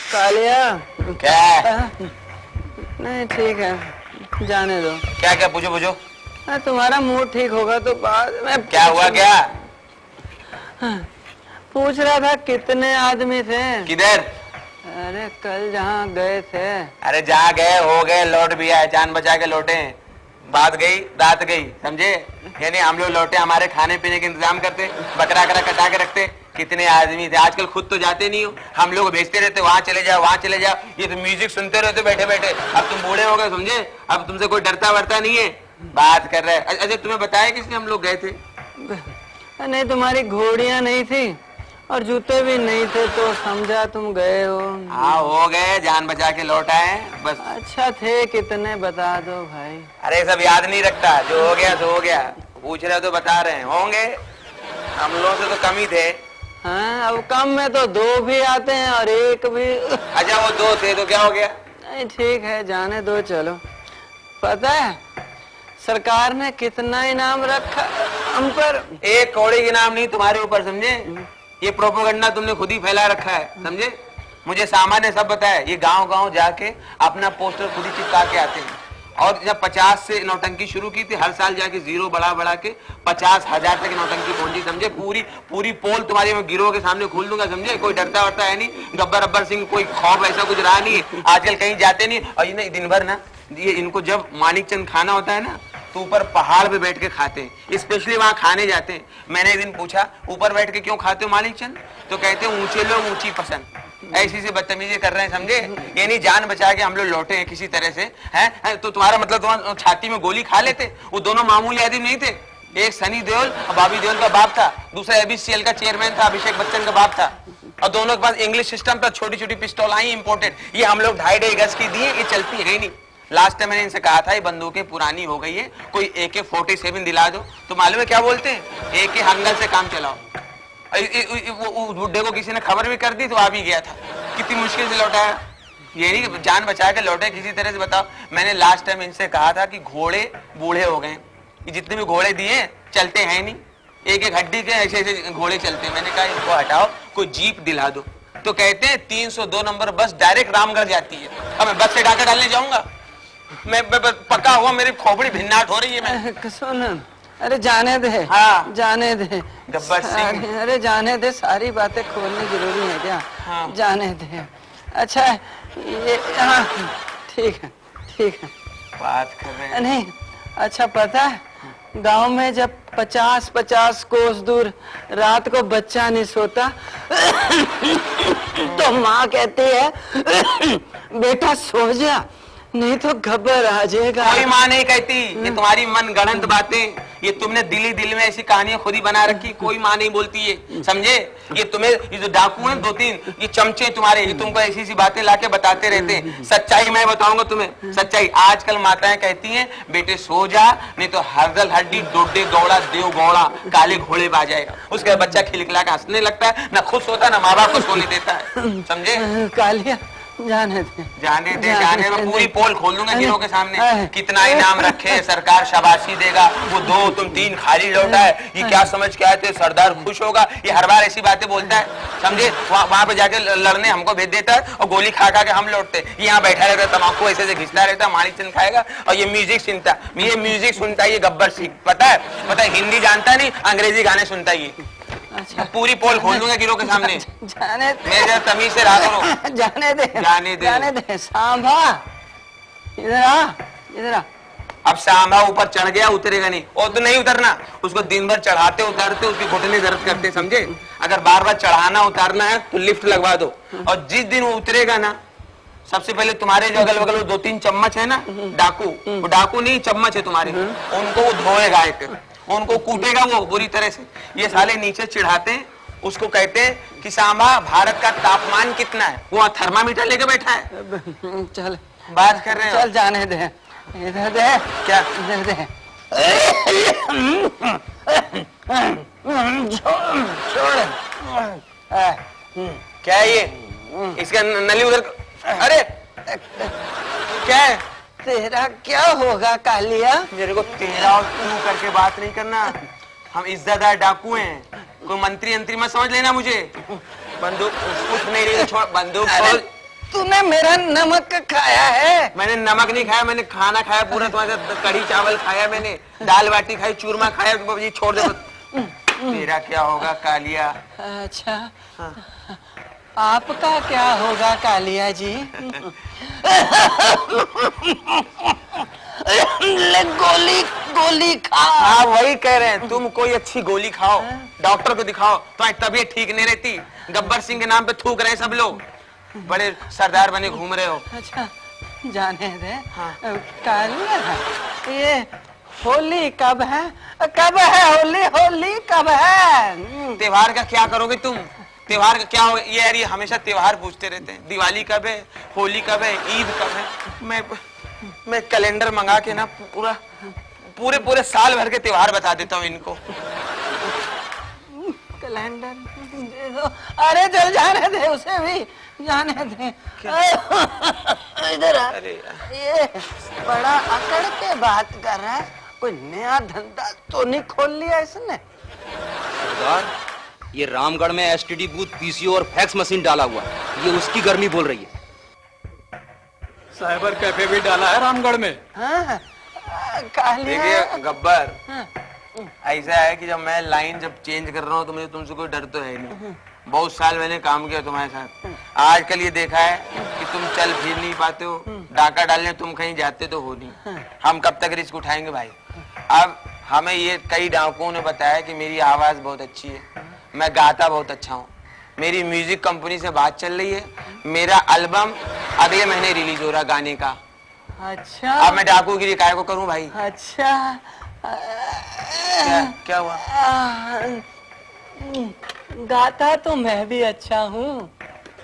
कालिया। क्या है? नहीं ठीक है, जाने दो। क्या क्या पूछो पूछो। तुम्हारा मूड ठीक होगा तो बाद में। क्या हुआ क्या? पूछ रहा था कितने आदमी थे। किधर? अरे कल जहाँ गए थे। अरे जहाँ गए हो गए, लौट भी आए, जान बचा के लौटे। बात गई रात गई, समझे? यानी हम लोग लौटे, हमारे खाने पीने के इंतजाम करते, बकरा करा कटा के रखते। कितने आदमी थे, आजकल खुद तो जाते नहीं हो, हम लोग भेजते रहते, वहां चले जाओ वहां चले जाओ। ये तो म्यूजिक सुनते रहते बैठे बैठे। अब तुम बूढ़े हो गए, समझे? अब तुमसे कोई डरता वरता नहीं है। बात कर रहे हैं। अच्छा तुम्हें बताया किसने हम लोग गए थे? नहीं तुम्हारी घोड़ियां नहीं थी और जूते भी नहीं थे तो समझा तुम गए हो। हाँ हो गए, जान बचा के लौट आए बस। अच्छा थे कितने बता दो भाई। अरे सब याद नहीं रखता, जो हो गया सो हो गया। पूछ रहे तो बता रहे हैं, होंगे हम लोगों से तो कम ही थे। हाँ अब कम में तो दो भी आते हैं और एक भी। अच्छा वो दो थे तो क्या हो गया? नहीं ठीक है, जाने दो। चलो पता है सरकार ने कितना इनाम रखा हम पर? एक कौड़ी के नाम नहीं तुम्हारे ऊपर, समझे? ये प्रोपेगेंडा तुमने खुद ही फैला रखा है, समझे? मुझे सामान्य सब बताया। ये गांव गांव जाके अपना पोस्टर खुद ही चिपका के आते हैं। और जब 50 से नौटंकी शुरू की थी, हर साल जाके जीरो बढ़ा बढ़ा के 50,000 तक नौटंकी पहुंची, समझे? पूरी पूरी पोल तुम्हारी मैं गिरोह के सामने खोल दूंगा, समझे? कोई डरता वरता है नहीं, गब्बर अब्बर सिंह कोई खौफ ऐसा कुछ रहा नहीं है। आजकल कहीं जाते नहीं। और ये दिन भर ना, ये इनको जब मानिकचंद खाना होता है ना तो ऊपर पहाड़ पे बैठ के खाते हैं, स्पेशली वहां खाने जाते हैं। मैंने एक दिन पूछा ऊपर बैठ के क्यों खाते हो मानिकचंद? तो कहते हैं ऊंचे लोग ऊंची पसंद। ऐसी से बदतमीजी कर रहे हैं, समझे? ये नहीं, जान बचा के हम लोग लौटे हैं किसी तरह से, हैं? तो तुम्हारा मतलब तुम छाती में गोली खा लेते? वो दोनों मामूली आदमी नहीं थे। एक सनी देओल और बॉबी देओल का बाप था, दूसरा एबीसीएल का चेयरमैन था, अभिषेक बच्चन का बाप था। और दोनों के पास इंग्लिश सिस्टम पर छोटी छोटी पिस्तौल आई इम्पोर्टेड। ये हम लोग 2.5 गज की दिए, ये चलती है नहीं। लास्ट टाइम मैंने इनसे कहा था ये बंदूकें पुरानी हो गई है, कोई AK-47 दिला दो। तो मालूम है क्या बोलते हैं? AK हंगल से काम चलाओ। वो बुड्ढे को किसी ने खबर भी कर दी तो आ भी गया था। कितनी मुश्किल से लौटाया। ये नहीं जान बचा के लौटे किसी तरह से। बताओ, मैंने लास्ट टाइम इनसे कहा था कि घोड़े बूढ़े हो गए, जितने भी घोड़े दिए चलते हैं नहीं, एक एक हड्डी के ऐसे ऐसे घोड़े चलते हैं। मैंने कहा इनको हटाओ, कोई जीप दिला दो। तो कहते हैं 302 नंबर बस डायरेक्ट रामगढ़ जाती है। अब मैं बस से डाका डालने जाऊंगा? मैं पका हुआ, मेरी खोपड़ी भिन्नाट हो रही है। मैं सुन, अरे जाने दे। हाँ जाने दे गब्बर सिंह। अरे जाने दे, सारी बातें खोलनी जरूरी है क्या? हाँ। जाने दे। अच्छा ये हाँ ठीक है ठीक है। बात कर रहे हैं। नहीं अच्छा पता है गांव में जब 50-50 कोस दूर रात को बच्चा नहीं सोता तो माँ कहती है बेटा सो जा, नहीं तो घबर आ जाएगा। कोई माँ नहीं कहती, ये तुम्हारी मन गढ़ंत बातें। ये तुमने दिल ही दिल में ऐसी कहानियां खुद ही बना रखी। कोई माँ नहीं बोलती है, समझे? ये तुम्हें, ये जो डाकू हैं 2-3, ये चमचे तुम्हारे, ये तुमको ऐसी ऐसी बातें लाके बताते रहते हैं। सच्चाई मैं बताऊंगा तुम्हें, सच्चाई। आजकल माताएं कहती हैं बेटे सो जा, नहीं तो हरदल हड्डी डोडे गौड़ा देव गौड़ा काले घोड़े आ जाएगा। उसके बाद बच्चा खिलखिला के हंसने लगता है, ना खुश होता ना माँ बाप को सोने देता है, समझे? कालिया जाने दे जाने दे, जाने में पूरी पोल खोल दूंगा गिरोह के सामने। कितना इनाम रखे, सरकार शाबाशी देगा। वो 2 तुम 3 खाली लौटा है, ये क्या समझ के आए थे सरदार खुश होगा? ये हर बार ऐसी बातें बोलता है, समझे? वहां पे जाके लड़ने हमको भेज देता है और गोली खा खा के हम लौटते। यहाँ बैठा रहता है, तम्बाकू ऐसे घिसता रहता है, मानिकचंद खाएगा और ये म्यूजिक सुनता। ये म्यूजिक सुनता है ये गब्बर सिंह, पता है? पता है हिंदी जानता नहीं, अंग्रेजी गाने सुनता है ये। अच्छा पूरी पोल खोल दूंगा गिरोह के सामने। जाने दे, मेरे तमीज से रहा करो। जाने दे जाने दे, जाने दे। सांभा इधर आ, इधर आ। अब सांभा ऊपर चढ़ गया, उतरेगा नहीं। और तो नहीं उतरना, उसको दिन भर चढ़ाते उतारते उसके घुटने दर्द करते, समझे? अगर बार बार चढ़ाना उतारना है तो लिफ्ट लगवा दो। और जिस दिन वो उतरेगा ना, सबसे पहले तुम्हारे जो अगल बगल 2-3 चम्मच है ना डाकू, वो डाकू नहीं चम्मच है तुम्हारे, उनको वो धोएगा, उनको कूटेगा वो बुरी तरह से। ये साले नीचे चिढ़ाते हैं, उसको कहते हैं कि सांभा भारत का तापमान कितना है? वो थर्मामीटर लेके बैठा है। चल बात कर रहे हो? चल जाने दे, इधर दे। क्या? इधर दे। छोड़। क्या है ये? इसका नली उधर। अरे क्या है? तेरा क्या होगा कालिया? मेरे को तेरा और तू करके बात नहीं करना। हम इज्जतदार डाकू हैं, कोई मंत्री अंतरी मत समझ लेना मुझे। बंदूक कुछ नहीं रही, छोड़ बंदूक छोड़। तूने मेरा नमक खाया है? मैंने नमक नहीं खाया, मैंने खाना खाया पूरा तुम्हारे साथ। कढ़ी चावल खाया मैंने, दाल बाटी खाई, चूरमा खाया। ये छोड़ दे। तेरा क्या होगा कालिया? अच्छा आपका क्या होगा कालिया जी? ले गोली गोली खा। हाँ वही कह रहे हैं, तुम कोई अच्छी गोली खाओ, डॉक्टर को दिखाओ, तुम्हारी तबीयत ठीक नहीं रहती। गब्बर सिंह के नाम पे थूक रहे हैं सब लोग, बड़े सरदार बने घूम रहे हो। अच्छा जाने दे। हाँ। कालिया ये होली कब है? कब है होली? होली कब है? त्योहार का क्या करोगे तुम? त्योहार का क्या होगा? ये यार ये हमेशा त्योहार पूछते रहते हैं, दिवाली कब है, होली कब है, ईद कब है। मैं कैलेंडर मंगा के ना पूरे साल भर के त्योहार बता देता हूँ इनको। कैलेंडर? अरे चल जाने दे, उसे भी जाने दे। इधर आ। अरे ये बड़ा अकड़ के बात कर रहा है, कोई नया धंधा तो नहीं खोल लिया इसने? सरदार ये रामगढ़ में एसटीडी बूथ, पीसीओ और फैक्स मशीन डाला हुआ, ये उसकी गर्मी बोल रही है। साइबर कैफे भी डाला है रामगढ़ में। हाँ, कालिया। देखिए गब्बर, हाँ, ऐसा है कि जब मैं लाइन जब चेंज कर रहा हूँ तो मुझे तुमसे कोई डर तो है नहीं। बहुत साल मैंने काम किया तुम्हारे साथ। आजकल ये देखा है कि तुम चल फिर नहीं पाते हो, डाका डालने तुम कहीं जाते तो हो नहीं। हम कब तक रिस्क उठाएंगे भाई? अब हमें ये कई डाकुओं ने बताया कि मेरी आवाज बहुत अच्छी है, मैं गाता बहुत अच्छा हूँ। मेरी म्यूजिक कंपनी से बात चल रही है, मेरा एल्बम अगले महीने रिलीज हो रहा गाने का। अच्छा अब मैं डाकुगिरी काय को करूं भाई? अच्छा क्या हुआ? गाता तो मैं भी अच्छा हूँ,